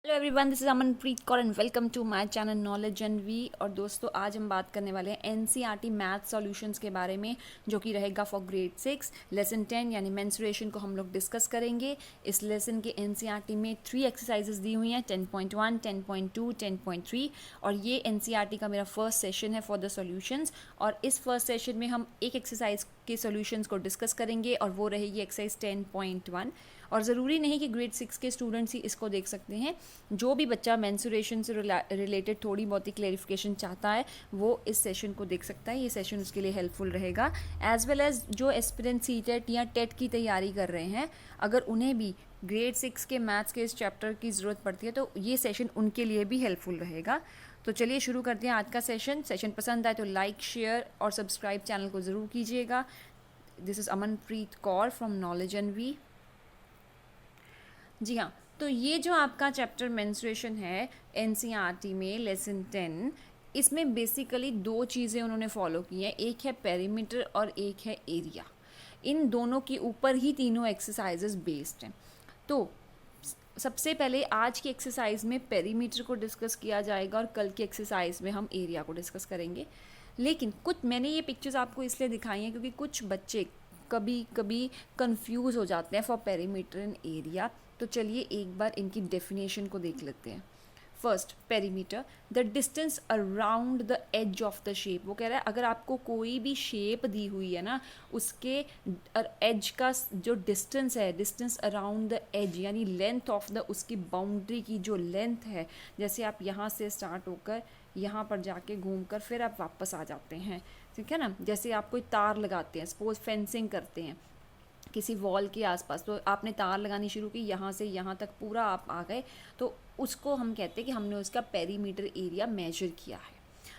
Hello everyone, this is Amanpreet Kaur and welcome to my channel knowledge and we. और दोस्तों, आज हम बात करने वाले हैं एनसीईआरटी मैथ सॉल्यूशंस के बारे में, जो कि रहेगा फॉर ग्रेड 6 लेसन 10 यानी मेंस्ट्रुएशन को हम लोग डिस्कस करेंगे। इस लेसन के एनसीईआरटी में 3 एक्सरसाइजेस दी हुई हैं, 10.1, 10.2, 10.3। और ये एनसीईआरटी का मेरा फर्स्ट सेशन है फॉर द सॉल्यूशंस। और इस फर्स्ट सेशन में हम एक एक्सरसाइज के सॉल्यूशंस को डिस्कस करेंगे और वो रहेगी एक्सरसाइज 10.1। और ज़रूरी नहीं कि ग्रेड 6 के स्टूडेंट्स ही इसको देख सकते हैं। जो भी बच्चा मेंस्ट्रुएशन से रिलेटेड थोड़ी बहुत ही क्लेरिफिकेशन चाहता है वो इस सेशन को देख सकता है। ये सेशन उसके लिए हेल्पफुल रहेगा। एज वेल एज जो एस्पिरेंट सीटेट या टेट की तैयारी कर रहे हैं, अगर उन्हें भी ग्रेड 6 के मैथ्स के इस चैप्टर की ज़रूरत पड़ती है तो ये सेशन उनके लिए भी हेल्पफुल रहेगा। तो चलिए शुरू करते हैं आज का सेशन पसंद आए तो लाइक, शेयर और सब्सक्राइब चैनल को ज़रूर कीजिएगा। This is Amanpreet Kaur from knowledge and we. जी हाँ, तो ये जो आपका चैप्टर मेंस्ट्रुएशन है एनसीईआरटी में लेसन 10, इसमें बेसिकली 2 चीज़ें उन्होंने फॉलो की हैं। एक है पेरीमीटर और एक है एरिया। इन दोनों के ऊपर ही तीनों एक्सरसाइजेस बेस्ड हैं। तो सबसे पहले आज की एक्सरसाइज में पेरीमीटर को डिस्कस किया जाएगा और कल की एक्सरसाइज में हम एरिया को डिस्कस करेंगे। लेकिन कुछ मैंने ये पिक्चर्स आपको इसलिए दिखाई हैं क्योंकि कुछ बच्चे कभी कभी कंफ्यूज हो जाते हैं फॉर पेरीमीटर एंड एरिया। तो चलिए एक बार इनकी डेफिनेशन को देख लेते हैं। First, perimeter the distance around the edge of the shape. वो कह रहा है अगर आपको कोई भी शेप दी हुई है ना, उसके एज का जो डिस्टेंस है, डिस्टेंस अराउंड द एज यानी लेंथ ऑफ द उसकी बाउंड्री की जो लेंथ है, जैसे आप यहाँ से स्टार्ट होकर यहाँ पर जाके घूमकर फिर आप वापस आ जाते हैं, ठीक है ना। जैसे आप कोई तार लगाते हैं, सपोज फेंसिंग करते हैं किसी वॉल के आसपास, तो आपने तार लगानी शुरू की, यहाँ से यहाँ तक पूरा आप आ गए, तो उसको हम कहते हैं कि हमने उसका पेरीमीटर एरिया मेजर किया है।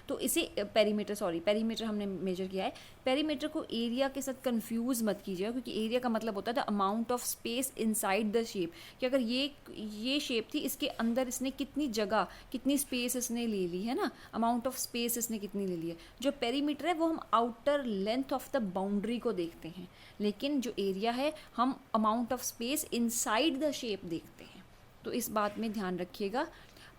तो इसे पेरीमीटर हमने मेजर किया है। पेरीमीटर को एरिया के साथ कंफ्यूज मत कीजिएगा, क्योंकि एरिया का मतलब होता है the amount of space inside the shape, कि अगर ये शेप थी, इसके अंदर इसने कितनी जगह, कितनी स्पेस इसने ले ली है ना, अमाउंट ऑफ स्पेस इसने कितनी ले ली है। जो पेरीमीटर है वो हम outer length of the boundary को देखते हैं, लेकिन जो एरिया है हम amount of space inside the shape देखते हैं। तो इस बात में ध्यान रखिएगा।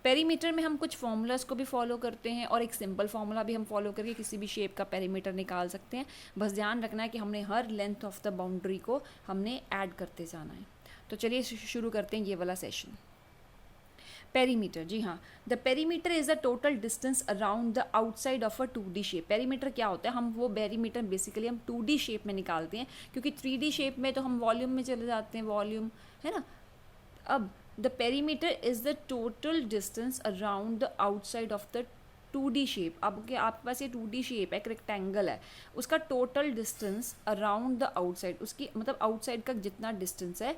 पेरीमीटर में हम कुछ फॉर्मूलाज को भी फॉलो करते हैं और एक सिंपल फार्मूला भी हम फॉलो करके किसी भी शेप का पेरीमीटर निकाल सकते हैं। बस ध्यान रखना है कि हमने हर लेंथ ऑफ द बाउंड्री को हमने ऐड करते जाना है। तो चलिए शुरू करते हैं ये वाला सेशन। पेरीमीटर, जी हाँ, the perimeter is the total distance around the outside of a 2D shape. Perimeter क्या होता है, हम वो पेरीमीटर बेसिकली हम 2D शेप में निकालते हैं, क्योंकि 3D शेप में तो हम वॉल्यूम में चले जाते हैं, वॉल्यूम है ना। अब the perimeter is the total distance around the outside of the 2D shape. अब के आपके पास ये 2D शेप है, एक रेक्टेंगल है, उसका total distance around the outside, उसकी मतलब आउटसाइड का जितना डिस्टेंस है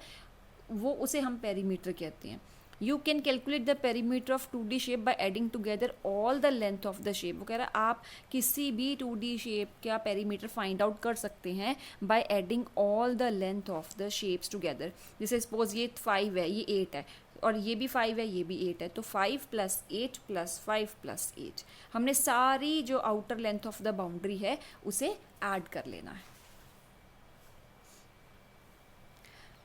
वो उसे हम पेरीमीटर कहते हैं। You can calculate the perimeter of 2D shape by adding together all the length of the shape. वो कह रहा है आप किसी भी 2D शेप का पेरीमीटर फाइंड आउट कर सकते हैं by adding all the length of the shapes together. जैसे सपोज ये 5 है, ये 8 है, और ये भी 5 है, ये भी 8 है, तो 5 + 8 + 5 + 8 हमने सारी जो outer length of the boundary है उसे ऐड कर लेना है।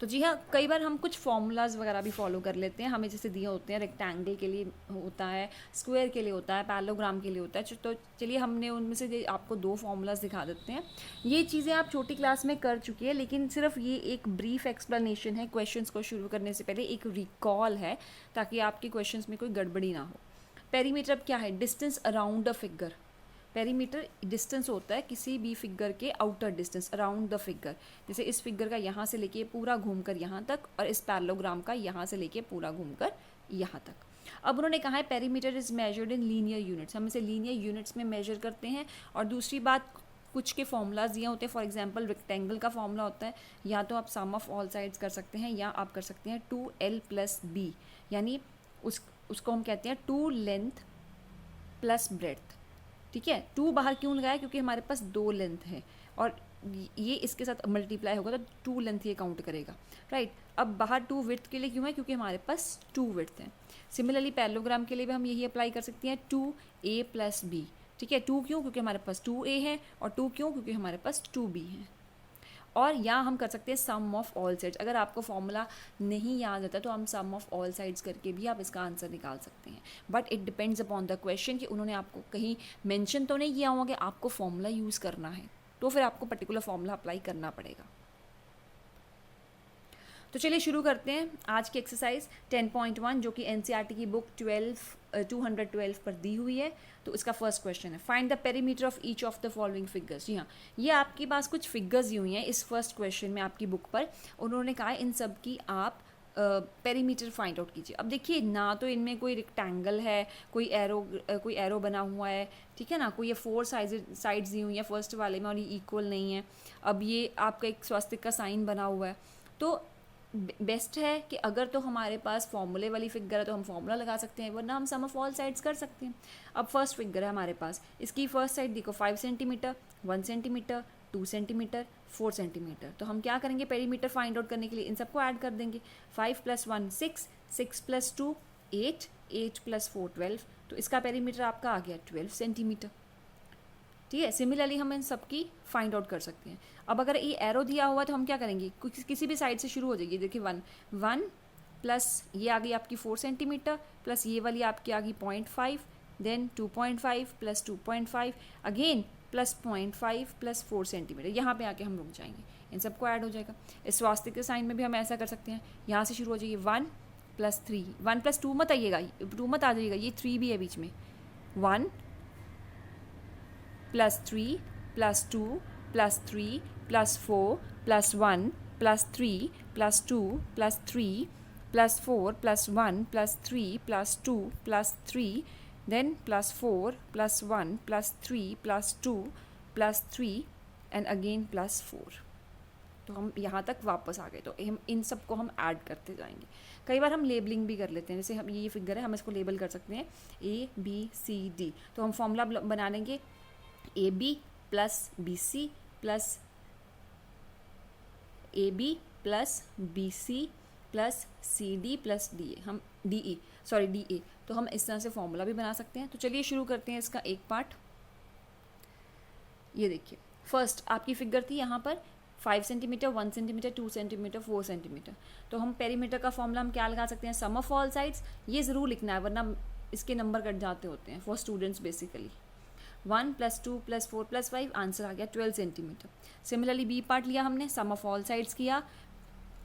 तो जी हाँ, कई बार हम कुछ फॉर्मूलाज वगैरह भी फॉलो कर लेते हैं, हमें जैसे दिए होते हैं, रेक्टेंगल के लिए होता है, स्क्वायर के लिए होता है, पैरेललोग्राम के लिए होता है। तो चलिए हमने उनमें से आपको 2 फॉर्मूलाज दिखा देते हैं। ये चीज़ें आप छोटी क्लास में कर चुकी है, लेकिन सिर्फ ये एक ब्रीफ एक्सप्लेनेशन है। क्वेश्चंस को शुरू करने से पहले एक रिकॉल है, ताकि आपके क्वेश्चंस में कोई गड़बड़ी ना हो। पेरीमीटर अब क्या है, distance around the figure. Perimeter distance होता है किसी भी फिगर के outer distance around the figure. जैसे इस फिगर का यहाँ से लेके पूरा घूमकर यहाँ तक, और इस पैरेललोग्राम का यहाँ से लेके पूरा घूमकर यहाँ तक। अब उन्होंने कहा है perimeter is measured in linear units, हम इसे लीनियर यूनिट्स में मेजर करते हैं। और दूसरी बात, कुछ के फॉर्मूलाज दिए होते हैं। फॉर एग्जांपल रेक्टेंगल का फॉर्मूला होता है, या तो आप सम ऑफ ऑल साइड्स कर सकते हैं, या आप कर सकते हैं 2L + B, यानी उसको हम कहते हैं 2 लेंथ + ब्रेड्थ। ठीक है, 2 बाहर क्यों लगाया, क्योंकि हमारे पास 2 लेंथ है, और ये इसके साथ मल्टीप्लाई होगा तो 2 लेंथ ये काउंट करेगा, राइट। अब बाहर 2 विड्थ के लिए क्यों है, क्योंकि हमारे पास 2 विड्थ हैं। सिमिलरली पैरेललोग्राम के लिए भी हम यही अप्लाई कर सकते हैं, 2A + B। ठीक है, 2 क्यों, क्योंकि हमारे पास 2A है, और 2 क्यों, क्योंकि हमारे पास 2B है। और या हम कर सकते हैं सम ऑफ ऑल साइड्स। अगर आपको फॉर्मूला नहीं याद आता तो हम सम ऑफ ऑल साइड्स करके भी आप इसका आंसर निकाल सकते हैं, but it depends upon the question कि उन्होंने आपको कहीं मेंशन तो नहीं किया होगा कि आपको फॉर्मूला यूज़ करना है, तो फिर आपको पर्टिकुलर फॉर्मूला अप्लाई करना पड़ेगा। तो चलिए शुरू करते हैं आज की एक्सरसाइज 10.1 जो कि एनसीईआरटी की बुक 212 पर दी हुई है। तो इसका फर्स्ट क्वेश्चन है, find the perimeter of each of the following figures. जी हाँ, ये आपके पास कुछ फिगर्स दी हुई हैं इस फर्स्ट क्वेश्चन में आपकी बुक पर। उन्होंने कहा इन सब की आप पेरीमीटर फाइंड आउट कीजिए। अब देखिए ना तो इनमें कोई रेक्टेंगल है, कोई एरो बना हुआ है, ठीक है ना, कोई ये 4 साइड्स दी हुई हैं फर्स्ट वाले में और ये इक्वल नहीं है। अब ये आपका एक स्वास्तिक का साइन बना हुआ है। तो बेस्ट है कि अगर तो हमारे पास फॉर्मूले वाली फिगर है तो हम फॉर्मूला लगा सकते हैं, वरना हम सम ऑफ ऑल साइड्स कर सकते हैं। अब फर्स्ट फिगर है हमारे पास, इसकी फर्स्ट साइड देखो 5 सेंटीमीटर, 1 सेंटीमीटर, 2 सेंटीमीटर, 4 सेंटीमीटर। तो हम क्या करेंगे, पेरीमीटर फाइंड आउट करने के लिए इन सबको ऐड कर देंगे। 5 + 1 6, 6 + 2 8, 8 + 4 12। तो इसका पेरीमीटर आपका आ गया 12 सेंटीमीटर। ठीक है, सिमिलरली हम इन सब की फाइंड आउट कर सकते हैं। अब अगर ये एरो दिया हुआ तो हम क्या करेंगे, किसी भी साइड से शुरू हो जाएगी। देखिए 1 प्लस ये आ गई आपकी 4 सेंटीमीटर, प्लस ये वाली आपकी आ गई 0.5, देन 2.5 + 2.5 अगेन प्लस 0.5 + 4 सेंटीमीटर। यहाँ पे आके हम रुक जाएंगे, इन सबको ऐड हो जाएगा। इस स्वास्तिक के साइन में भी हम ऐसा कर सकते हैं, यहाँ से शुरू हो जाएगी 1 + 3, 1 + 2 मत आइएगा, 2 मत आ जाइएगा, ये 3 भी है बीच में। 1 + 3 + 2 + 3 + 4 + 1 + 3 + 2 + 3 + 4 + 1 + 3 + 2 + 3 then +4 + 1 + 3 + 2 + 3 एंड अगेन +4। तो हम यहाँ तक वापस आ गए। तो हम इन सब को हम ऐड करते जाएंगे। कई बार हम लेबलिंग भी कर लेते हैं, जैसे हम ये फिगर है, हम इसको लेबल कर सकते हैं ABCD। तो हम फॉर्मूला बना लेंगे AB + BC + AB + BC + CD + DA, हम DA। तो हम इस तरह से फॉर्मूला भी बना सकते हैं। तो चलिए शुरू करते हैं इसका एक पार्ट। ये देखिए फर्स्ट आपकी फिगर थी यहाँ पर 5 सेंटीमीटर, 1 सेंटीमीटर, 2 सेंटीमीटर, 4 सेंटीमीटर। तो हम पेरीमीटर का फॉर्मूला हम क्या लगा सकते हैं, सम ऑफ ऑल साइड्स। ये ज़रूर लिखना है वरना इसके नंबर कट जाते होते हैं फॉर स्टूडेंट्स बेसिकली। 1 + 2 + 4 + 5 आंसर आ गया 12 सेंटीमीटर। सिमिलरली बी पार्ट लिया हमने, सम ऑफ ऑल साइड्स किया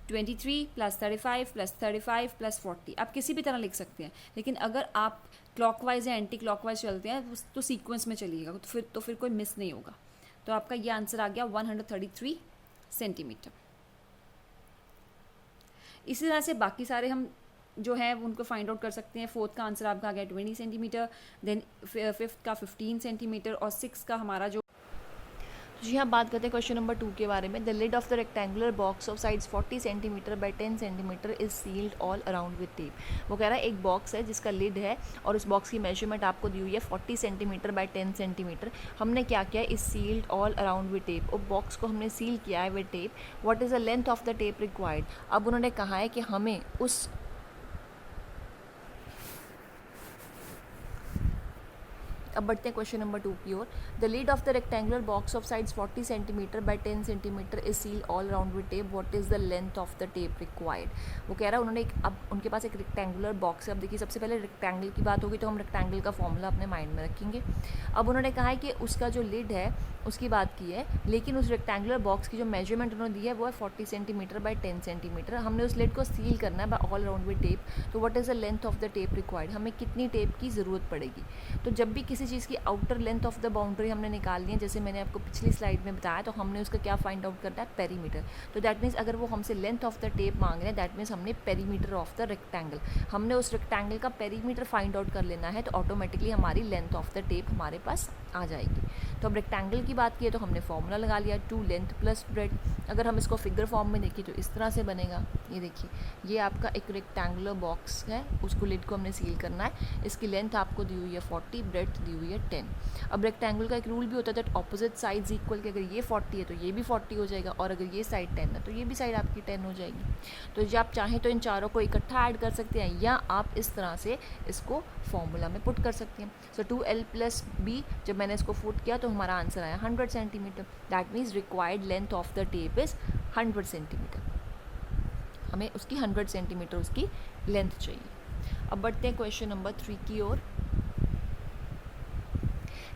23 + 35 + 35 + 40। आप किसी भी तरह लिख सकते हैं, लेकिन अगर आप क्लॉकवाइज या एंटी क्लॉकवाइज चलते हैं तो सीक्वेंस में चलिएगा, तो फिर कोई मिस नहीं होगा। तो आपका ये आंसर आ गया 133 सेंटीमीटर। इसी तरह से बाकी सारे हम जो है उनको फाइंड आउट कर सकते हैं। फोर्थ का आंसर आपका आ गया 20 सेंटीमीटर, देन फिफ्थ का 15 सेंटीमीटर और सिक्स का हमारा जो जी हाँ, बात करते हैं क्वेश्चन नंबर 2 के बारे में। The lid of the rectangular box of sides 40 centimetre by 10 centimetre is sealed all around with tape. वो कह रहा है एक बॉक्स है जिसका लिड है और उस बॉक्स की मेजरमेंट आपको दी हुई है 40 सेंटीमीटर बाय 10 सेंटीमीटर। हमने क्या किया, is sealed all around with tape. वो बॉक्स को हमने सील किया है with tape. What is the length of the tape required. अब उन्होंने कहा है कि हमें उस अब बढ़ते हैं क्वेश्चन नंबर 2 की ओर। The lid of the rectangular box of sides 40 centimetre by 10 centimetre is seal all around with tape. What is the length of the tape required. वो कह रहा है उन्होंने अब उनके पास एक रेक्टेंगुलर बॉक्स है। अब देखिए सबसे पहले रेक्टेंगल की बात होगी तो हम रेक्टेंगल का फॉर्मूला अपने माइंड में रखेंगे। अब उन्होंने कहा है कि उसका जो लिड है उसकी बात की है, लेकिन उस रेक्टेंगुलर बॉक्स की जो मेजरमेंट उन्होंने दी है वो है 40 सेंटीमीटर बाय 10 सेंटीमीटर। हमने उस लिड को सील करना है by all around with tape. तो what is the length of the tape required. हमें कितनी टेप की ज़रूरत पड़ेगी। तो जब भी किसी चीज़ की outer length of the boundary हमने निकालनी है, जैसे मैंने आपको पिछली स्लाइड में बताया, तो हमने उसका क्या फाइंड आउट करना है, पेरीमीटर। तो दैट मीन्स अगर वो हमसे लेंथ ऑफ द टेप मांग रहे हैं, दैट मीन्स हमने पेरीमीटर ऑफ द रेक्टेंगल, हमने उस रेक्टेंगल का पेरीमीटर फाइंड आउट कर लेना है। तो ऑटोमेटिकली हमारी लेंथ ऑफ द टेप हमारे पास आ जाएगी। तो अब रेक्टेंगल की बात की है तो हमने फॉर्मूला लगा लिया 2 लेंथ प्लस ब्रेड्थ। अगर हम इसको फिगर फॉर्म में देखिए तो इस तरह से बनेगा। ये देखिए ये आपका एक रेक्टेंगुलर बॉक्स है, उसको लिड को हमने सील करना है। इसकी लेंथ आपको दी हुई है 40, ब्रेड्थ दी हुई है 10। अब रेक्टेंगल का एक रूल भी होता है दैट ऑपोजिट साइड्स इक्वल कि अगर ये 40 है तो ये भी 40 हो जाएगा, और अगर ये साइड 10 है तो ये भी साइड आपकी 10 हो जाएगी। तो जब आप चाहें तो इन चारों को इकट्ठा ऐड कर सकते हैं, या आप इस तरह से इसको फॉर्मूला में पुट कर सकते हैं। सो 2l + b, जब मैंने इसको पुट किया तो हमारा आंसर आया 100 centimetre. That means required length of the tape is 100 centimetre, हमें उसकी 100 सेंटीमीटर उसकी लेंथ चाहिए। अब बढ़ते हैं क्वेश्चन नंबर 3 की ओर।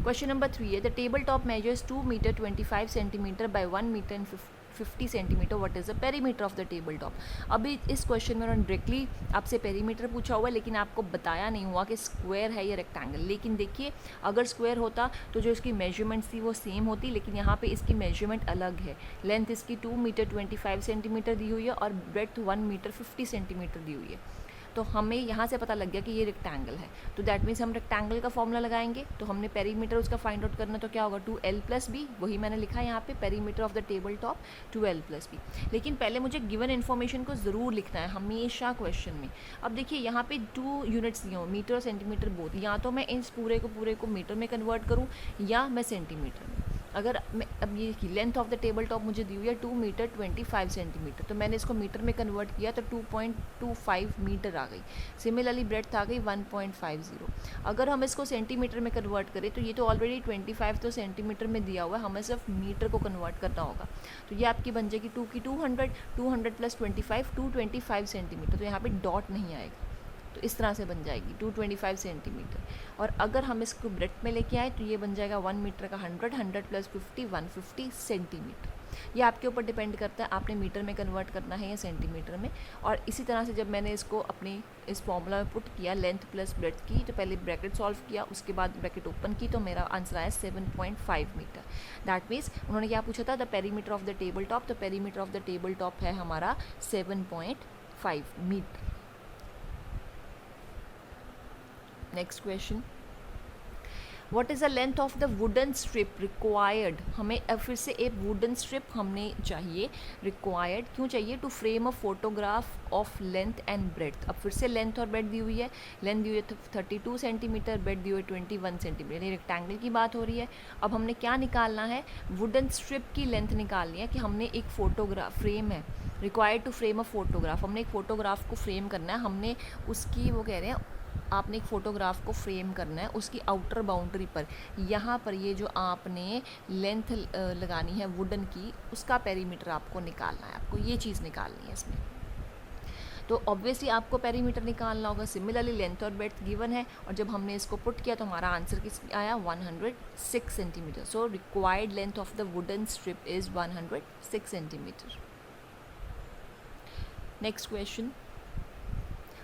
क्वेश्चन नंबर 3 है the table top measures 2 metre 25 centimetre by 1 metre and 50 centimetre, what is the perimeter of the table top. अभी इस क्वेश्चन में उन्होंने डायरेक्टली आपसे पेरीमीटर पूछा हुआ है, लेकिन आपको बताया नहीं हुआ कि स्क्वायर है या रेक्टेंगल। लेकिन देखिए अगर स्क्वायर होता तो जो इसकी मेजरमेंट्स थी वो सेम होती, लेकिन यहाँ पे इसकी मेजरमेंट अलग है। लेंथ इसकी 2 मीटर 25 सेंटीमीटर दी हुई है और ब्रेड्थ 1 मीटर 50 सेंटीमीटर दी हुई है। तो हमें यहाँ से पता लग गया कि ये रेक्टेंगल है, तो दैट मीन्स हम रेक्टेंगल का फॉर्मूला लगाएंगे। तो हमने पेरीमीटर उसका फाइंड आउट करना, तो क्या होगा 2l + b, वही मैंने लिखा है यहाँ पे perimeter of the table top 2l + b। लेकिन पहले मुझे गिवन इन्फॉर्मेशन को ज़रूर लिखना है हमेशा क्वेश्चन में। अब देखिए यहाँ पे 2 यूनिट्स दिए हो, मीटर और सेंटीमीटर बोथ, या तो मैं इस पूरे को मीटर में कन्वर्ट करूँ या मैं सेंटीमीटर में। अगर मैं अब ये length of the table top मुझे दी हुई है 2 मीटर 25 सेंटीमीटर, तो मैंने इसको मीटर में कन्वर्ट किया तो 2.25 मीटर आ गई। सिमिलरली ब्रेड्थ आ गई 1.50। अगर हम इसको सेंटीमीटर में कन्वर्ट करें तो ये तो ऑलरेडी 25 तो सेंटीमीटर में दिया हुआ है, हमें सिर्फ मीटर को कन्वर्ट करना होगा। तो ये आपकी बन जाएगी 2 की 200 + 25 225 सेंटीमीटर, तो यहाँ पर डॉट नहीं आएगा, तो इस तरह से बन जाएगी 225 सेंटीमीटर। और अगर हम इसको ब्रेड्थ में लेके आए तो ये बन जाएगा 1 मीटर का 100 + 50 150 सेंटीमीटर। ये आपके ऊपर डिपेंड करता है आपने मीटर में कन्वर्ट करना है या सेंटीमीटर में। और इसी तरह से जब मैंने इसको अपनी इस फॉर्मूला में पुट किया लेंथ प्लस ब्रेड्थ की, तो पहले ब्रैकेट सॉल्व किया, उसके बाद ब्रैकेट ओपन की, तो मेरा आंसर आया 7.5 मीटर। दैट मीन्स उन्होंने क्या पूछा था the perimeter of the table top, तो perimeter of the table top है हमारा 7.5 metre. Next question, what is the length of the wooden strip required. हमें फिर से एक वुडन स्ट्रिप हमने चाहिए, रिक्वायर्ड क्यों चाहिए, to frame a photograph of length and breadth. अब फिर से लेंथ और ब्रेड्थ दी हुई है, लेंथ दी हुई है 32 सेंटीमीटर, ब्रेड्थ दी हुई है 21 सेंटीमीटर, ये रेक्टेंगल की बात हो रही है। अब हमने क्या निकालना है, वुडन स्ट्रिप की लेंथ निकालनी है कि हमने एक फोटोग्राफ फ्रेम है, required to frame a photograph, हमने एक फ़ोटोग्राफ को फ्रेम करना है, हमने उसकी वो कह रहे हैं आपने एक फ़ोटोग्राफ को फ्रेम करना है उसकी आउटर बाउंड्री पर। यहाँ पर ये जो आपने लेंथ लगानी है वुडन की, उसका पेरीमीटर आपको निकालना है, आपको ये चीज़ निकालनी है इसमें। तो ऑब्वियसली आपको पेरीमीटर निकालना होगा। सिमिलरली लेंथ और ब्रेड्थ गिवन है, और जब हमने इसको पुट किया तो हमारा आंसर किस आया 106 centimetre. So required length of the wooden strip is 106 centimetre. Next question,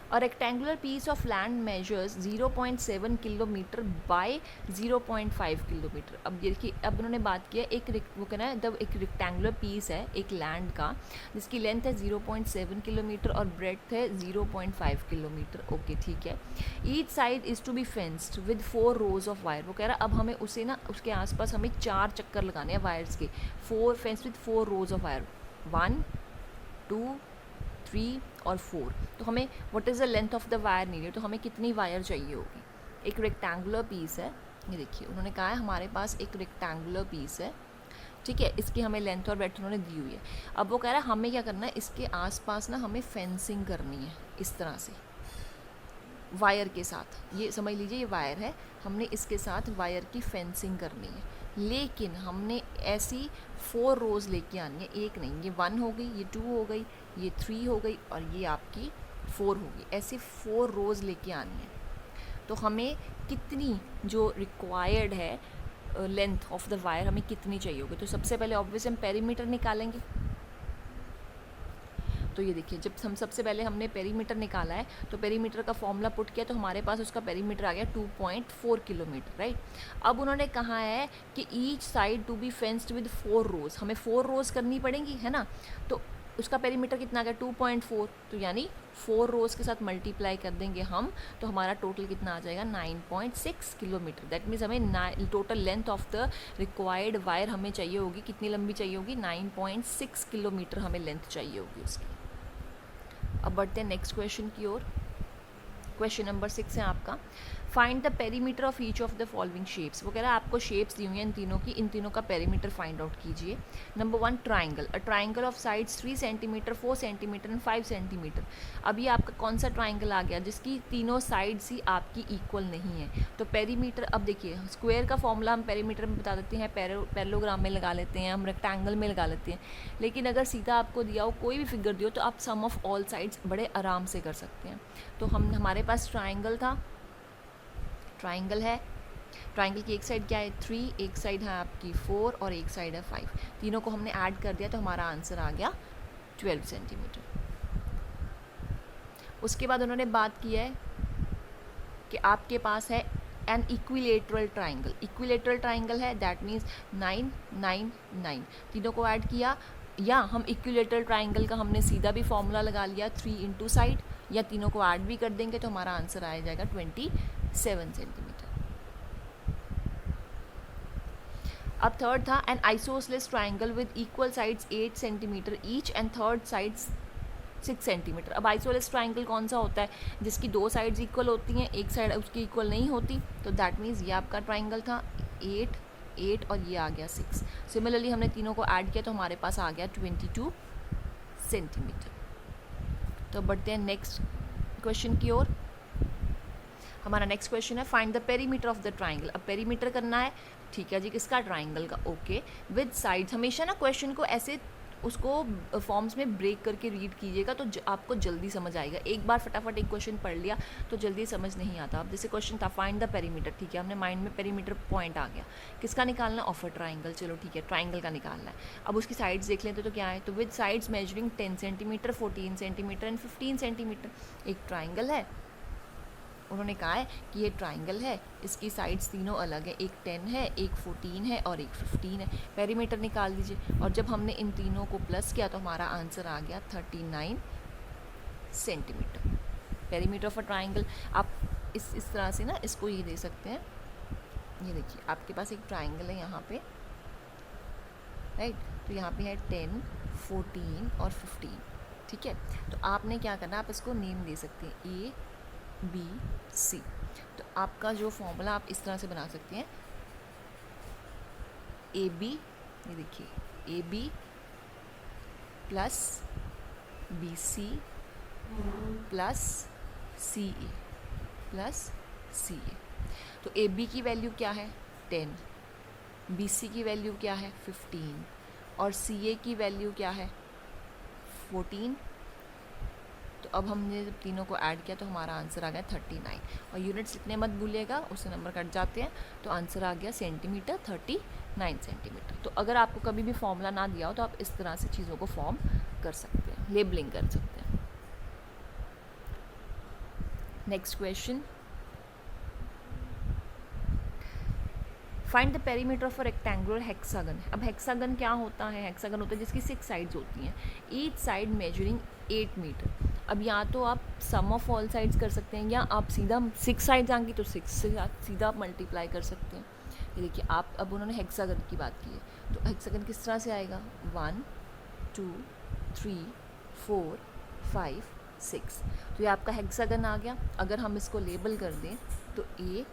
A rectangular piece of land measures 0.7 kilometre bye 0.5 kilometre. अब देखिए अब उन्होंने बात किया एक वो कहना है जब एक रेक्टेंगुलर पीस है एक लैंड का जिसकी लेंथ है 0.7 किलोमीटर और ब्रेड्थ है 0.5 किलोमीटर। ओके ठीक है। Each side is to be fenced with 4 rows of wire. वो कह रहा है अब हमें उसे ना उसके आसपास हमें 4 चक्कर लगाने हैं वायर्स के, 4 fence with 4 rows of wire, 1 2 3 और 4। तो हमें what is the length of the wire needed, तो हमें कितनी वायर चाहिए होगी। एक रेक्टेंगुलर पीस है, ये देखिए उन्होंने कहा है हमारे पास एक रेक्टेंगुलर पीस है, ठीक है, इसकी हमें लेंथ और ब्रेड्थ उन्होंने दी हुई है। अब वो कह रहा है हमें क्या करना है, इसके आसपास ना हमें फेंसिंग करनी है इस तरह से वायर के साथ। ये समझ लीजिए ये वायर है, हमने इसके साथ वायर की फेंसिंग करनी है, लेकिन हमने ऐसी 4 रोज़ लेके आनी है, एक नहीं, ये 1 हो गई, ये 2 हो गई, ये 3 हो गई और ये आपकी 4 होगी, ऐसे 4 रोज़ लेके आनी है। तो हमें कितनी जो रिक्वायर्ड है लेंथ ऑफ द वायर हमें कितनी चाहिए होगी, तो सबसे पहले ऑब्वियसली हम पेरीमीटर निकालेंगे। तो ये देखिए जब हम सबसे पहले हमने पेरीमीटर निकाला है तो पेरीमीटर का फॉर्मूला पुट किया तो हमारे पास उसका पेरीमीटर आ गया 2.4 किलोमीटर, राइट। अब उन्होंने कहा है कि each side to be fenced with 4 rows, हमें 4 रोज़ करनी पड़ेंगी, है ना। तो उसका पेरीमीटर कितना आ गया 2.4, तो यानी 4 रोज़ के साथ मल्टीप्लाई कर देंगे हम, तो हमारा टोटल कितना आ जाएगा 9.6 किलोमीटर। दैट मीन्स हमें total length of the required wire हमें चाहिए होगी, कितनी लंबी चाहिए होगी 9.6 किलोमीटर हमें लेंथ चाहिए होगी उसकी। अब बढ़ते हैं नेक्स्ट क्वेश्चन की ओर। क्वेश्चन नंबर 6 है आपका, find the perimeter of each of the following shapes. वो कह रहा है आपको शेप्स दी हुई हैं इन तीनों की, इन तीनों का पेरीमीटर फाइंड आउट कीजिए। Number 1 triangle, a triangle of sides 3 centimetre, 4 centimetre and 5 centimetre. अब ये आपका कौन सा ट्राइंगल आ गया जिसकी तीनों साइड्स ही आपकी इक्वल नहीं है। तो पेरीमीटर, अब देखिए स्क्वायर का फॉर्मूला हम पेरीमीटर में बता देते हैं, पैरेललोग्राम में लगा लेते हैं, हम रेक्टेंगल में लगा लेते हैं। लेकिन अगर सीधा आपको दिया हो, कोई भी फिगर दियो, तो आप सम ऑफ ऑल साइड्स बड़े आराम से कर सकते हैं। तो हमारे पास ट्राइंगल था, ट्राइंगल है, ट्राइंगल की एक साइड क्या है 3, एक साइड है आपकी 4 और एक साइड है 5। तीनों को हमने ऐड कर दिया तो हमारा आंसर आ गया 12 सेंटीमीटर। उसके बाद उन्होंने बात की है कि आपके पास है an equilateral triangle. Equilateral triangle है दैट मीन्स 9 9 9। तीनों को ऐड किया, या हम इक्विलेटरल ट्राइंगल का हमने सीधा भी फॉर्मूला लगा लिया 3 इंटू साइड, या तीनों को ऐड भी कर देंगे तो हमारा आंसर आ जाएगा 27 सेंटीमीटर। अब थर्ड था N isosceles triangle with equal sides 8 centimetre each and third sides 6 centimetre. अब आइसोलेस ट्राइंगल कौन सा होता है, जिसकी दो साइड्स इक्वल होती हैं, एक साइड उसकी इक्वल नहीं होती। तो दैट मीन्स ये आपका ट्राइंगल था 8 8 और ये आ गया 6। सिमिलरली हमने तीनों को ऐड किया तो हमारे पास आ गया 22 सेंटीमीटर। तो बढ़ते हैं नेक्स्ट क्वेश्चन की ओर। हमारा नेक्स्ट क्वेश्चन है find the perimeter of the triangle. अब पेरीमीटर करना है, ठीक है जी, किसका, ट्राइंगल का। Okay, with sides. हमेशा ना क्वेश्चन को ऐसे उसको फॉर्म्स में ब्रेक करके रीड कीजिएगा तो आपको जल्दी समझ आएगा। एक बार फटाफट एक क्वेश्चन पढ़ लिया तो जल्दी समझ नहीं आता। अब जैसे क्वेश्चन था फाइंड द पेरीमीटर, ठीक है, हमने माइंड में पेरीमीटर पॉइंट आ गया, किसका निकालना है, ऑफ अ ट्राइंगल। चलो ठीक है, ट्राइंगल का निकालना है। अब उसकी साइड्स देख लेते तो क्या है, तो with sides measuring 10 centimetre 14 centimetre and 15 centimetre. एक ट्राइंगल है, उन्होंने कहा है कि ये ट्राइंगल है, इसकी साइड्स तीनों अलग है, एक 10 है, एक 14 है और एक 15 है। पेरीमीटर निकाल दीजिए, और जब हमने इन तीनों को प्लस किया तो हमारा आंसर आ गया 39 centimetre. Perimeter of a triangle आप इस तरह से ना इसको ये दे सकते हैं। ये देखिए आपके पास एक ट्राइंगल है यहाँ पे, राइट, तो यहाँ पे है 10 14 और 15, ठीक है। तो आपने क्या करना, आप इसको नेम दे सकते हैं ABC। तो आपका जो फॉर्मूला आप इस तरह से बना सकते हैं, AB, ये देखिए AB plus BC plus CA plus CA। तो AB की वैल्यू क्या है 10, BC की वैल्यू क्या है 15 और CA की वैल्यू क्या है 14। तो अब हमने जब तीनों को ऐड किया तो हमारा आंसर आ गया 39। और यूनिट्स लिखने मत भूलिएगा, उससे नंबर कट जाते हैं। तो आंसर आ गया सेंटीमीटर, 39 सेंटीमीटर। तो अगर आपको कभी भी फॉर्मूला ना दिया हो तो आप इस तरह से चीज़ों को फॉर्म कर सकते हैं, लेबलिंग कर सकते हैं। Next question, find the perimeter of a rectangular hexagon. अब हेक्सागन क्या होता है, हेक्सागन होता है जिसकी 6 साइड्स होती हैं, ईच साइड मेजरिंग 8 मीटर। अब या तो आप सम ऑफ ऑल साइड्स कर सकते हैं, या आप सीधा 6 साइड्स आएंगी तो 6 से सीधा आप मल्टीप्लाई कर सकते हैं। ये देखिए आप, अब उन्होंने हेक्सागन की बात की है, तो हेक्सागन किस तरह से आएगा 1 2 3 4 5 6। तो ये आपका हेक्सागन आ गया। अगर हम इसको लेबल कर दें तो A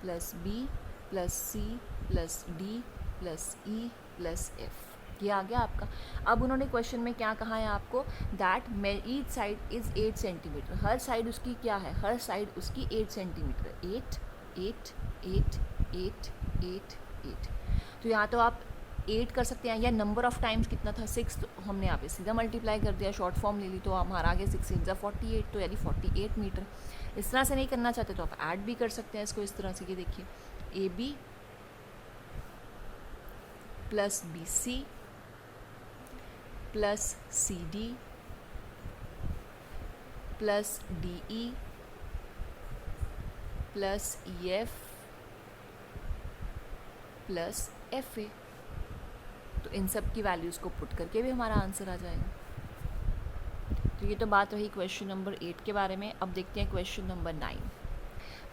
plus B plus C plus D plus E plus F, ये आ गया आपका। अब उन्होंने क्वेश्चन में क्या कहा है आपको, that each side is 8 centimetre. Her side उसकी क्या है, हर साइड उसकी 8 सेंटीमीटर, 8 8 8 8 8 8। तो यहाँ तो आप 8 कर सकते हैं, या नंबर ऑफ टाइम्स कितना था 6, तो हमने यहाँ पे सीधा मल्टीप्लाई कर दिया, शॉर्ट फॉर्म ले ली, तो हमारा आगे 6 × 48, तो यानी 48 मीटर। इस तरह से नहीं करना चाहते तो आप ऐड भी कर सकते हैं इसको इस तरह से। ये देखिए AB plus BC plus CD plus DE plus EF plus FA। तो इन सब की वैल्यूज़ को पुट करके भी हमारा आंसर आ जाएगा। तो ये तो बात रही क्वेश्चन नंबर 8 के बारे में। अब देखते हैं question number 9,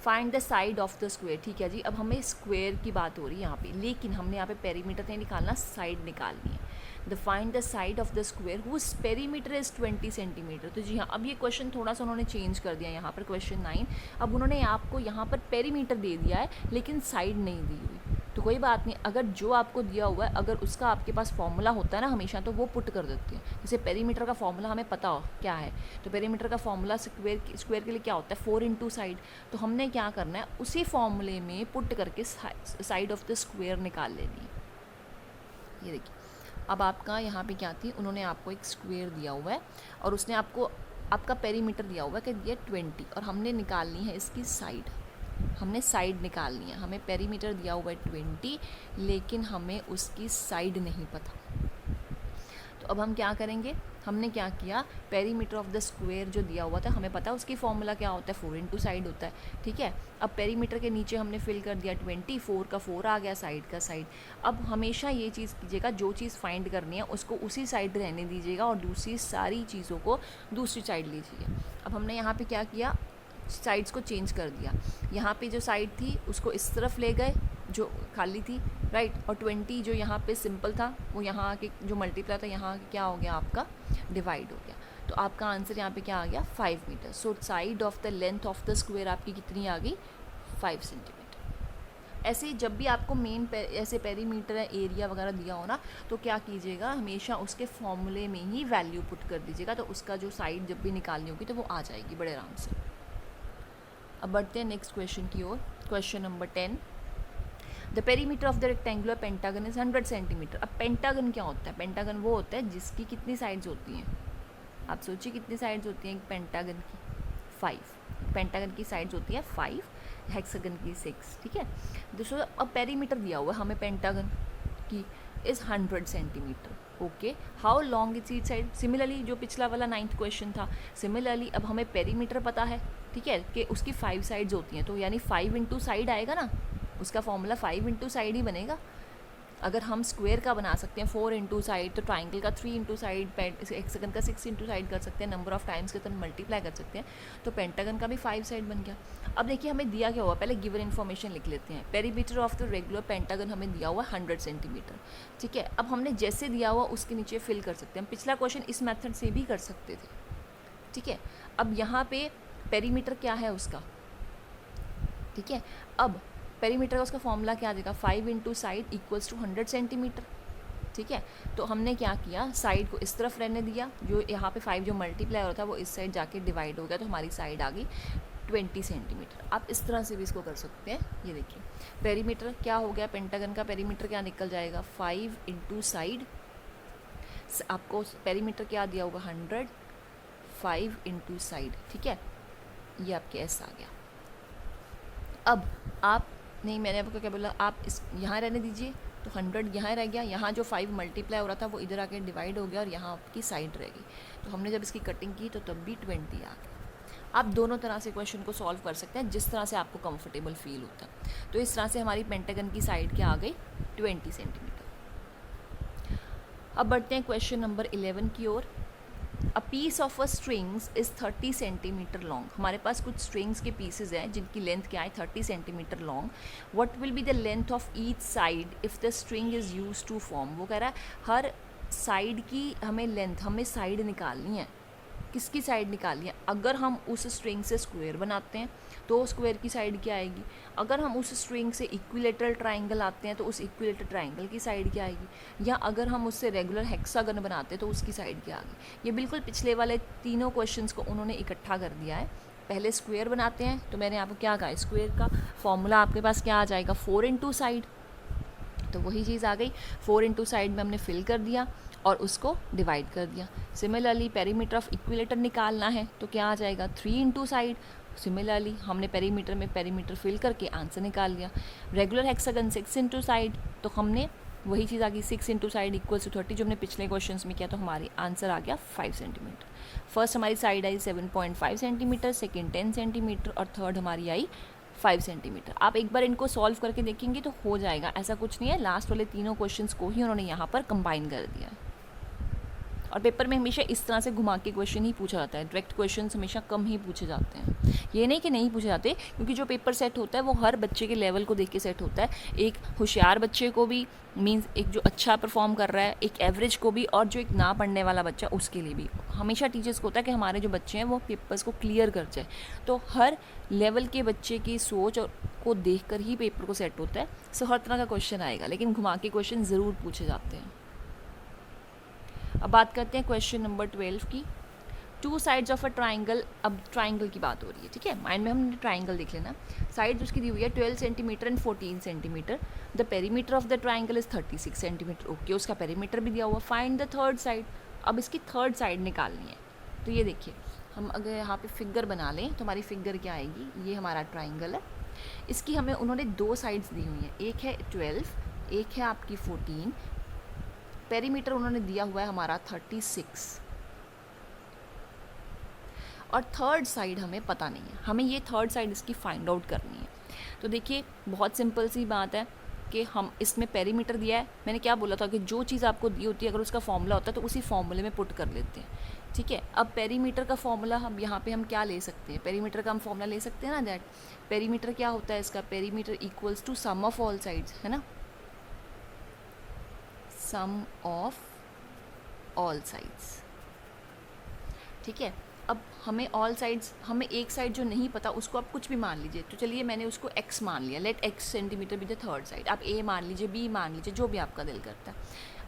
find the side of the square. ठीक है जी, अब हमें स्क्वायर की बात हो रही है यहाँ पे, लेकिन हमने यहाँ पे पेरीमीटर नहीं निकालना, साइड निकालनी है। The find the side of the square whose perimeter is 20 centimetre. तो जी हाँ, अब ये क्वेश्चन थोड़ा सा उन्होंने चेंज कर दिया यहाँ पर, क्वेश्चन 9। अब उन्होंने आपको यहाँ पर पेरीमीटर दे दिया है लेकिन साइड नहीं दी हुई। तो कोई बात नहीं, अगर जो आपको दिया हुआ है अगर उसका आपके पास फॉर्मूला होता है ना हमेशा, तो वो पुट कर देते हैं। जैसे पेरीमीटर का फॉर्मूला हमें पता हो क्या है, तो पेरीमीटर का फॉर्मूला स्क्वायर के लिए क्या होता है, 4 इंटू साइड। तो हमने क्या करना है, उसी फॉर्मूले में पुट करके साइड ऑफ द स्क्वायर निकाल लेनी है। ये देखिए, अब आपका यहाँ पे क्या थी, उन्होंने आपको एक स्क्वायर दिया हुआ है और उसने आपको आपका पेरीमीटर दिया हुआ है कि दिया 20, और हमने निकालनी है इसकी साइड। हमने साइड निकालनी है, हमें पेरीमीटर दिया हुआ है 20 लेकिन हमें उसकी साइड नहीं पता। तो अब हम क्या करेंगे, हमने क्या किया, पेरीमीटर ऑफ द स्क्वायर जो दिया हुआ था हमें पता है उसकी फॉर्मूला क्या होता है, 4 इंटू साइड होता है, ठीक है। अब पेरीमीटर के नीचे हमने फिल कर दिया 20, 4 का 4 आ गया, साइड का साइड। अब हमेशा ये चीज़ कीजिएगा, जो चीज़ फाइंड करनी है उसको उसी साइड रहने दीजिएगा और दूसरी सारी चीज़ों को दूसरी साइड लीजिए। अब हमने यहाँ पे क्या किया, साइड्स को चेंज कर दिया। यहाँ पे जो साइड थी उसको इस तरफ ले गए जो खाली थी, राइट, और 20 जो यहाँ पे सिंपल था वो यहाँ आके जो मल्टीप्लाई था यहाँ आके क्या हो गया, आपका डिवाइड हो गया। तो आपका आंसर यहाँ पे क्या आ गया, 5 metre. So side of the length of the square आपकी कितनी आ गई, 5 सेंटीमीटर। ऐसे जब भी आपको मेन ऐसे पेरीमीटर है, एरिया वगैरह दिया हो ना, तो क्या कीजिएगा, हमेशा उसके फॉर्मूले में ही वैल्यू पुट कर दीजिएगा, तो उसका जो साइड जब भी निकालनी होगी तो वो आ जाएगी बड़े आराम से। अब बढ़ते हैं नेक्स्ट क्वेश्चन की ओर। Question number 10, the perimeter of the rectangular pentagon is 100 centimetre. अब पेंटागन क्या होता है, पेंटागन वो होता है जिसकी कितनी साइड्स होती हैं, आप सोचिए कितनी साइड्स होती हैं एक पेंटागन की, 5। पेंटागन की साइड्स होती है 5, हेक्सागन की 6, ठीक है। दोस्तों अब पेरीमीटर दिया हुआ है हमें पेंटागन की is 100 centimetre, okay. How long is each side, similarly जो पिछला वाला 9th क्वेश्चन था, सिमिलरली अब हमें पेरीमीटर पता है, ठीक है, कि उसकी 5 साइड्स होती हैं, तो यानी 5 इंटू साइड आएगा ना, उसका फॉर्मूला 5 इंटू साइड ही बनेगा। अगर हम स्क्वायर का बना सकते हैं 4 इंटू साइड, तो ट्राइंगल का 3 इंटू साइड, हेक्सागन का 6 इंटू साइड कर सकते हैं, नंबर ऑफ टाइम्स के तरह मल्टीप्लाई कर सकते हैं, तो पेंटागन का भी 5 साइड बन गया। अब देखिए हमें दिया क्या हुआ, पहले गिवन इन्फॉर्मेशन लिख लेते हैं। Perimeter of the regular pentagon हमें दिया हुआ 100 सेंटीमीटर, ठीक है। अब हमने जैसे दिया हुआ उसके नीचे फिल कर सकते हैं। हम पिछला क्वेश्चन इस मेथड से भी कर सकते थे, ठीक है। अब यहाँ पे पेरीमीटर क्या है उसका, ठीक है। अब पेरीमीटर का उसका फॉर्मूला क्या आ जाएगा, 5 into side equals to 100 centimetre, ठीक है। तो हमने क्या किया, साइड को इस तरफ रहने दिया, जो यहाँ पे 5 जो मल्टीप्लाई हो रहा था वो इस साइड जाके डिवाइड हो गया, तो हमारी साइड आ गई 20 सेंटीमीटर। आप इस तरह से भी इसको कर सकते हैं। ये देखिए पेरीमीटर क्या हो गया, पेंटागन का पेरीमीटर क्या निकल जाएगा, 5 इंटू साइड, आपको पेरीमीटर क्या दिया होगा 100, 5 इंटू साइड, ठीक है। ये आपके एस आ गया। अब आप नहीं, मैंने आपको क्या बोला, आप इस यहाँ रहने दीजिए, तो 100 यहाँ रह गया, यहाँ जो 5 मल्टीप्लाई हो रहा था वो इधर आके डिवाइड हो गया और यहाँ आपकी साइड रहेगी। तो हमने जब इसकी कटिंग की तो तब भी 20 आ गया। आप दोनों तरह से क्वेश्चन को सॉल्व कर सकते हैं, जिस तरह से आपको कंफर्टेबल फील होता है। तो इस तरह से हमारी पेंटागन की साइड क्या आ गई, 20 सेंटीमीटर। अब बढ़ते हैं क्वेश्चन नंबर 11 की ओर। A piece of a strings is 30 centimetre long. हमारे पास कुछ स्ट्रिंग्स के पीसेज हैं जिनकी लेंथ क्या है, 30 centimetre long. What will be the length of each side if the string is use to form. वो कह रहा है हर साइड की हमें लेंथ, हमें साइड निकालनी है। किसकी साइड निकालनी है, अगर हम उस स्ट्रिंग से स्क्वायर बनाते हैं तो स्क्वायर की साइड क्या आएगी, अगर हम उस स्ट्रिंग से इक्विलेटरल ट्राइंगल आते हैं तो उस इक्विलेटरल ट्राइंगल की साइड क्या आएगी, या अगर हम उससे रेगुलर हेक्सागन बनाते हैं तो उसकी साइड क्या आएगी। ये बिल्कुल पिछले वाले तीनों क्वेश्चंस को उन्होंने इकट्ठा कर दिया है। पहले स्क्वायर बनाते हैं, तो मैंने आपको क्या कहा, स्क्वायर का फॉर्मूला आपके पास क्या आ जाएगा, 4 इंटू साइड, तो वही चीज़ आ गई। 4 इंटू साइड में हमने फिल कर दिया और उसको डिवाइड कर दिया। सिमिलरली पेरीमीटर ऑफ इक्विलेटर निकालना है तो क्या आ जाएगा, 3 इंटू साइड। सिमिलरली हमने पेरीमीटर में पेरीमीटर फिल करके आंसर निकाल लिया। रेगुलर हेक्सागन 6 इंटू साइड, तो हमने वही चीज़ आ गई 6 इंटू साइड इक्वल्स टू 30, जो हमने पिछले क्वेश्चन में किया, तो हमारी आंसर आ गया 5 सेंटीमीटर। फर्स्ट हमारी side I 7.5 centimetre, second 10 centimetre और थर्ड हमारी आई 5 सेंटीमीटर। आप एक बार इनको सॉल्व करके देखेंगे तो हो जाएगा, ऐसा कुछ नहीं है। लास्ट वाले तीनों क्वेश्चंस को ही उन्होंने यहाँ पर कंबाइन कर दिया है। और पेपर में हमेशा इस तरह से घुमा के क्वेश्चन ही पूछा जाता है, डायरेक्ट क्वेश्चन हमेशा कम ही पूछे जाते हैं। ये नहीं कि नहीं पूछे जाते, क्योंकि जो पेपर सेट होता है वो हर बच्चे के लेवल को देख के सेट होता है। एक होशियार बच्चे को भी, मीन्स एक जो अच्छा परफॉर्म कर रहा है, एक एवरेज को भी, और जो एक ना पढ़ने वाला बच्चा उसके लिए भी। हमेशा टीचर्स को होता है कि हमारे जो बच्चे हैं वो पेपर्स को क्लियर कर जाए, तो हर लेवल के बच्चे की सोच और को देख कर ही पेपर को सेट होता है। सो हर तरह का क्वेश्चन आएगा, लेकिन घुमा के क्वेश्चन ज़रूर पूछे जाते हैं। अब बात करते हैं क्वेश्चन नंबर 12 की। Two sides of a triangle, अब ट्राइंगल की बात हो रही है, ठीक है, माइंड में हमने ट्राइंगल देख लेना। साइड उसकी दी हुई है 12 centimetre and 14 centimetre. The perimeter of the triangle is 36 centimetre. Okay, उसका पेरीमीटर भी दिया हुआ। Find the third side. अब इसकी थर्ड साइड निकालनी है। तो ये देखिए, हम अगर यहाँ पे फिगर बना लें तो हमारी फिगर क्या आएगी, ये हमारा ट्राइंगल है। इसकी हमें उन्होंने दो साइड्स दी हुई हैं, एक है 12, एक है आपकी 14। पेरीमीटर उन्होंने दिया हुआ है हमारा 36, और थर्ड साइड हमें पता नहीं है। हमें ये थर्ड साइड इसकी फाइंड आउट करनी है। तो देखिए, बहुत सिंपल सी बात है कि हम इसमें पेरीमीटर दिया है। मैंने क्या बोला था कि जो चीज़ आपको दी होती है अगर उसका फॉर्मूला होता है तो उसी फॉर्मूले में पुट कर लेते हैं, ठीक है। अब पेरीमीटर का फॉर्मूला हम यहाँ पे हम क्या ले सकते हैं, पेरीमीटर का हम फॉर्मूला ले सकते हैं ना, दैट पेरीमीटर क्या होता है इसका, perimeter equals to sum of all sides, है ना, सम ऑफ ऑल साइड्स, ठीक है। अब हमें ऑल साइड्स, हमें एक साइड जो नहीं पता उसको आप कुछ भी मान लीजिए। तो चलिए मैंने उसको x मान लिया, let x centimetre be the third side. आप a मान लीजिए, b मान लीजिए, जो भी आपका दिल करता है।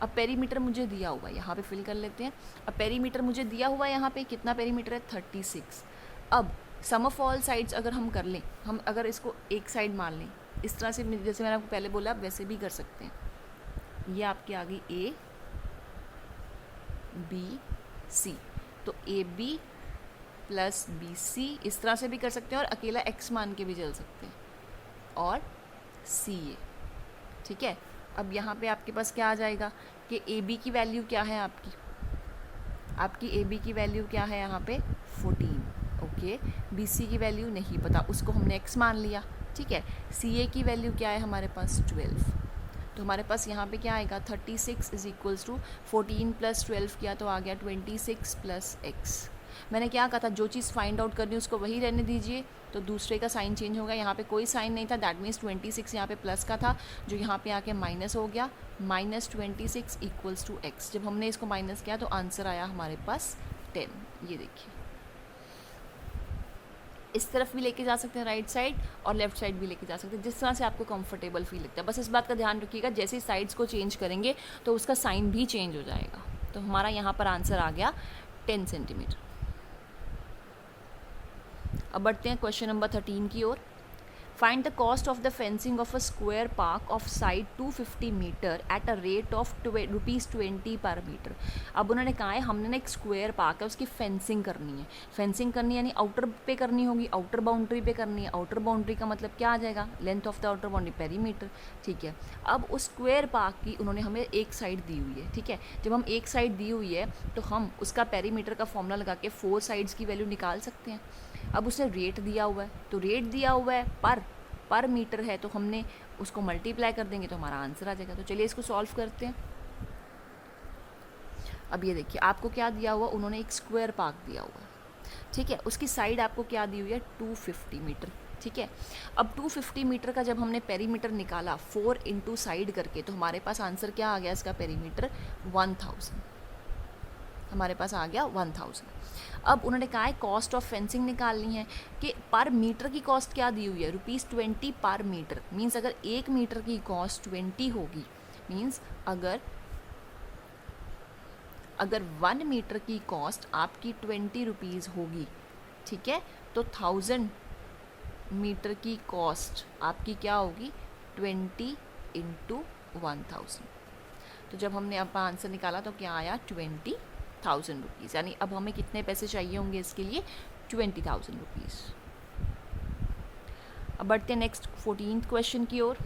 अब पेरीमीटर मुझे दिया हुआ है, यहाँ पे फिल कर लेते हैं। अब पेरीमीटर मुझे दिया हुआ है यहाँ पे, कितना पेरीमीटर है, 36। अब सम ऑफ ऑल साइड्स अगर हम कर लें, हम अगर इसको एक साइड मान लें, इस तरह से जैसे मैंने आपको पहले बोला, आप वैसे भी कर सकते हैं। ये आपकी आ गई a b c, तो AB प्लस BC, इस तरह से भी कर सकते हैं, और अकेला x मान के भी चल सकते हैं, और CA, ठीक है। अब यहाँ पे आपके पास क्या आ जाएगा कि AB की वैल्यू क्या है, आपकी AB की वैल्यू क्या है यहाँ पे 14। ओके, BC की वैल्यू नहीं पता, उसको हमने x मान लिया, ठीक है। CA की वैल्यू क्या है हमारे पास 12। तो हमारे पास यहाँ पे क्या आएगा, 36 इज इक्वल्स टू 14 प्लस 12 किया तो आ गया 26 प्लस x। मैंने क्या कहा था, जो चीज़ फाइंड आउट करनी है उसको वही रहने दीजिए, तो दूसरे का साइन चेंज होगा। यहाँ पे कोई साइन नहीं था, दैट मीन्स 26 यहाँ पे प्लस का था, जो यहाँ पे आके माइनस हो गया, -26 इक्वल्स टू x। जब हमने इसको माइनस किया तो आंसर आया हमारे पास 10। ये देखिए, इस तरफ भी लेके जा सकते हैं राइट साइड, और लेफ्ट साइड भी लेके जा सकते हैं, जिस तरह से आपको कंफर्टेबल फील लगता है। बस इस बात का ध्यान रखिएगा, जैसे साइड्स को चेंज करेंगे तो उसका साइन भी चेंज हो जाएगा। तो हमारा यहाँ पर आंसर आ गया 10 सेंटीमीटर। अब बढ़ते हैं क्वेश्चन नंबर 13 की ओर। Find the cost of the fencing of a square park of side 250 metre at a rate of ₹20 per metre. अब उन्होंने कहा है हमने ना एक स्क्वायर पार्क है, उसकी फेंसिंग करनी है। फेंसिंग करनी यानी आउटर पे करनी होगी, आउटर बाउंड्री पे करनी है। आउटर बाउंड्री का मतलब क्या आ जाएगा, length of the outer boundary, perimeter, ठीक है। अब उस स्क्वायर पार्क की उन्होंने हमें एक साइड दी हुई है, ठीक है। जब हम एक साइड दी हुई है तो हम उसका पेरीमीटर का फॉर्मूला लगा के 4 साइड्स की वैल्यू निकाल सकते हैं। अब उसने रेट दिया हुआ है, तो रेट दिया हुआ है पर मीटर है, तो हमने उसको मल्टीप्लाई कर देंगे तो हमारा आंसर आ जाएगा। तो चलिए इसको सॉल्व करते हैं। अब ये देखिए, आपको क्या दिया हुआ, उन्होंने एक स्क्वायर पार्क दिया हुआ है, ठीक है। उसकी साइड आपको क्या दी हुई है, 250 मीटर, ठीक है। अब 250 मीटर का जब हमने पेरीमीटर निकाला 4 इंटू साइड करके, तो हमारे पास आंसर क्या आ गया, इसका पेरीमीटर 1000, हमारे पास आ गया 1000। अब उन्होंने कहा है कॉस्ट ऑफ फेंसिंग निकालनी है, कि पर मीटर की कॉस्ट क्या दी हुई है, ₹20 पर मीटर। मीन्स अगर 1 मीटर की कॉस्ट 20 होगी, मीन्स अगर 1 मीटर की कॉस्ट आपकी 20 रुपीज़ होगी, ठीक है, तो 1000 मीटर की कॉस्ट आपकी क्या होगी, 20 इंटू 1000। तो जब हमने अब आंसर निकाला तो क्या आया, 20,000 रुपीज़। यानी अब हमें कितने पैसे चाहिए होंगे इसके लिए, 20,000 रुपीज़। अब बढ़ते हैं नेक्स्ट 14th क्वेश्चन की ओर।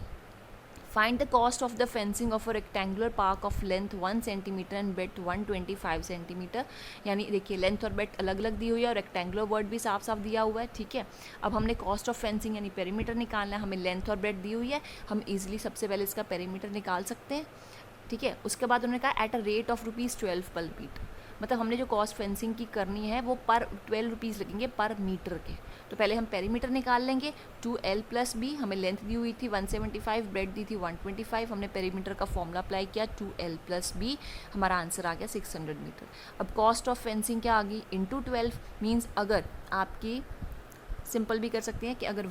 Find the cost of the fencing of a rectangular park of length 1 centimetre and breadth 125 centimetre. यानी देखिए, लेंथ और ब्रेड्थ अलग अलग दी हुई है और रेक्टेंगुलर वर्ड भी साफ साफ दिया हुआ है, ठीक है। अब हमने कॉस्ट ऑफ फेंसिंग यानी पेरीमीटर निकालना है, हमें लेंथ और ब्रेड्थ दी हुई है, हम इजीली सबसे पहले इसका पेरीमीटर निकाल सकते हैं, ठीक है। उसके बाद उन्होंने कहा एट अ रेट ऑफ ₹12 पर मीटर। मतलब हमने जो कॉस्ट फेंसिंग की करनी है वो पर 12 रुपीज़ लगेंगे पर मीटर के। तो पहले हम पेरीमीटर निकाल लेंगे, 2L + B, हमें लेंथ दी हुई थी 175, ब्रेड दी थी 125, हमने पेरीमीटर का फॉर्मूला अप्लाई किया 2L + B, हमारा आंसर आ गया 600 मीटर। अब कॉस्ट ऑफ फेंसिंग क्या आ गई, इंटू 12 मीन्स अगर आपकी सिंपल भी कर सकते हैं कि अगर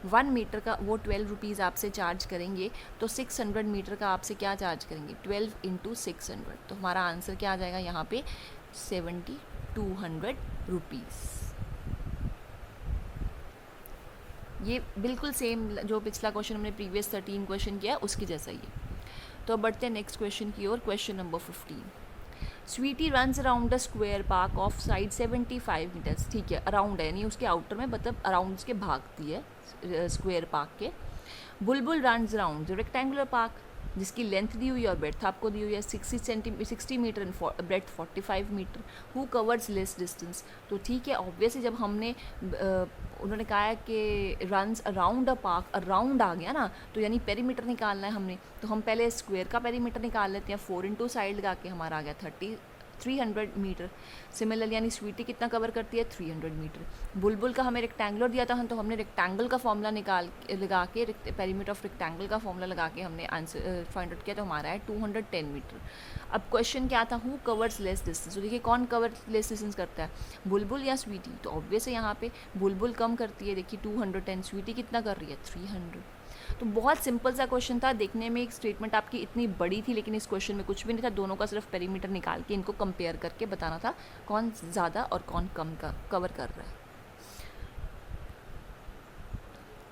1 मीटर का वो 12 रुपीज़ आपसे चार्ज करेंगे तो 600 मीटर का आपसे क्या चार्ज करेंगे, 12 × 600। तो हमारा आंसर क्या आ जाएगा यहाँ पे 7200 रुपीज़। ये बिल्कुल सेम जो पिछला क्वेश्चन हमने प्रीवियस 13 क्वेश्चन किया उसके जैसा ही है। तो बढ़ते हैं नेक्स्ट क्वेश्चन की ओर। Question number 15, Sweety runs around the square park of side 75 metres. ठीक है, अराउंड है यानी उसके आउटर में, मतलब अराउंड उसके भागती है स्क्वायर पार्क के। Bulbul runs around the rectangular park, जिसकी लेंथ दी हुई है और ब्रेड्थ आपको दी हुई है 60 metre and breadth 45 metre. Who covers less distance. तो ठीक है, ऑब्वियसली जब हमने उन्होंने कहा है कि रन्स अराउंड अ पार्क, अराउंड आ गया ना, तो यानी पेरीमीटर निकालना है हमने, तो हम पहले स्क्वायर का पेरीमीटर निकाल लेते हैं। 4 × साइड लगा के हमारा आ गया 300 मीटर। सिमिलर यानी स्वीटी कितना कवर करती है, 300 मीटर। बुलबुल का हमें रेक्टेंगुलर दिया था, तो हमने रेक्टेंगल का फॉर्मूला लगा के पेरीमीटर ऑफ रेक्टेंगल का फॉर्मूला लगा के हमने आंसर फाइंड आउट किया, तो हमारा है 210 मीटर। अब क्वेश्चन क्या था, हु कवर्स लेस डिस्टेंस। तो देखिए कौन कवर लेस डिस्टेंस करता है, बुलबुल या स्वीटी। तो ऑब्वियस है यहाँ पे बुलबुल कम करती है, देखिए 210, स्वीटी कितना कर रही है, 300। तो बहुत सिंपल सा क्वेश्चन था, देखने में एक स्टेटमेंट आपकी इतनी बड़ी थी लेकिन इस क्वेश्चन में कुछ भी नहीं था, दोनों का सिर्फ पेरीमीटर निकाल के इनको कंपेयर करके बताना था कौन ज़्यादा और कौन कम का कवर कर रहा है।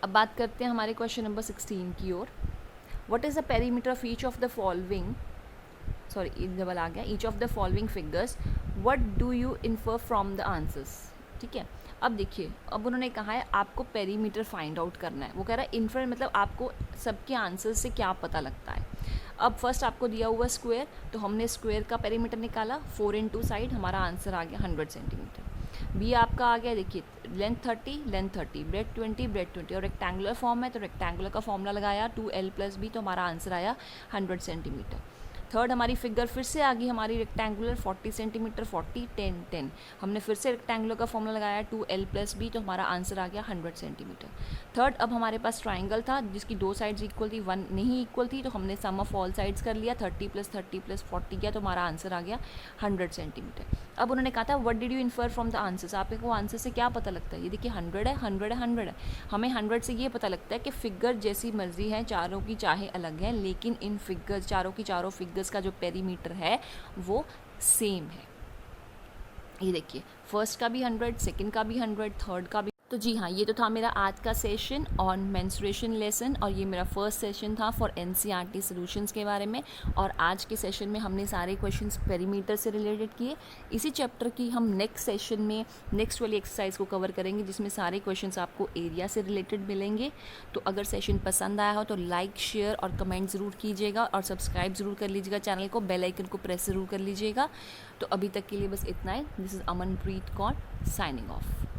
अब बात करते हैं हमारे क्वेश्चन नंबर 16 की ओर। What is the perimeter of each of the following, sorry double आ गया, each of the following figures, what do you infer from the answers. ठीक है, अब देखिए, अब उन्होंने कहा है आपको पेरीमीटर फाइंड आउट करना है। वो कह रहा है इन्फर मतलब आपको सबके आंसर से क्या पता लगता है। अब फर्स्ट आपको दिया हुआ स्क्वायर, तो हमने स्क्वायर का पेरीमीटर निकाला, 4 × साइड, हमारा आंसर आ गया 100 सेंटीमीटर। बी आपका आ गया, देखिए लेंथ 30, ब्रेड 20 और रेक्टेंगुलर फॉर्म है तो रेक्टेंगुलर का फॉर्मूला लगाया 2L + B, तो हमारा आंसर आया 100 सेंटीमीटर। थर्ड हमारी फिगर फिर से आ गई हमारी रेक्टेंगुलर, 40 सेंटीमीटर, 40, 10, 10। हमने फिर से रेक्टेंगुलर का फॉर्मूला लगाया 2L + B, तो हमारा आंसर आ गया 100 सेंटीमीटर। थर्ड, अब हमारे पास ट्राइंगल था जिसकी 2 साइड्स इक्वल थी, 1 नहीं इक्वल थी, तो हमने सम ऑफ ऑल साइड्स कर लिया, 30 + 30 + 40 किया, तो हमारा आंसर आ गया 100 सेंटीमीटर। अब उन्होंने कहा था what did you infer from the answers, आपको आंसर से क्या पता लगता है। ये देखिए 100 है, 100 है, 100 है। हमें 100 से ये पता लगता है कि फिगर जैसी मर्जी है, चारों की चाहे अलग हैं, लेकिन इन फिगर्स, चारों की चारों फिगर्स का जो पेरीमीटर है वो सेम है। ये देखिए फर्स्ट का भी 100, सेकंड का भी 100, थर्ड का भी। तो जी हाँ, ये तो था मेरा आज का सेशन ऑन मेंस्ट्रुएशन लेसन, और ये मेरा फर्स्ट सेशन था फॉर एनसीईआरटी सॉल्यूशंस के बारे में। और आज के सेशन में हमने सारे क्वेश्चंस पेरीमीटर से रिलेटेड किए। इसी चैप्टर की हम नेक्स्ट सेशन में नेक्स्ट वाली एक्सरसाइज को कवर करेंगे, जिसमें सारे क्वेश्चंस आपको एरिया से रिलेटेड मिलेंगे। तो अगर सेशन पसंद आया हो तो लाइक, शेयर और कमेंट ज़रूर कीजिएगा, और सब्सक्राइब ज़रूर कर लीजिएगा चैनल को, बेल आइकन को प्रेस ज़रूर कर लीजिएगा। तो अभी तक के लिए बस इतना ही। This is Amanpreet Kaur signing of.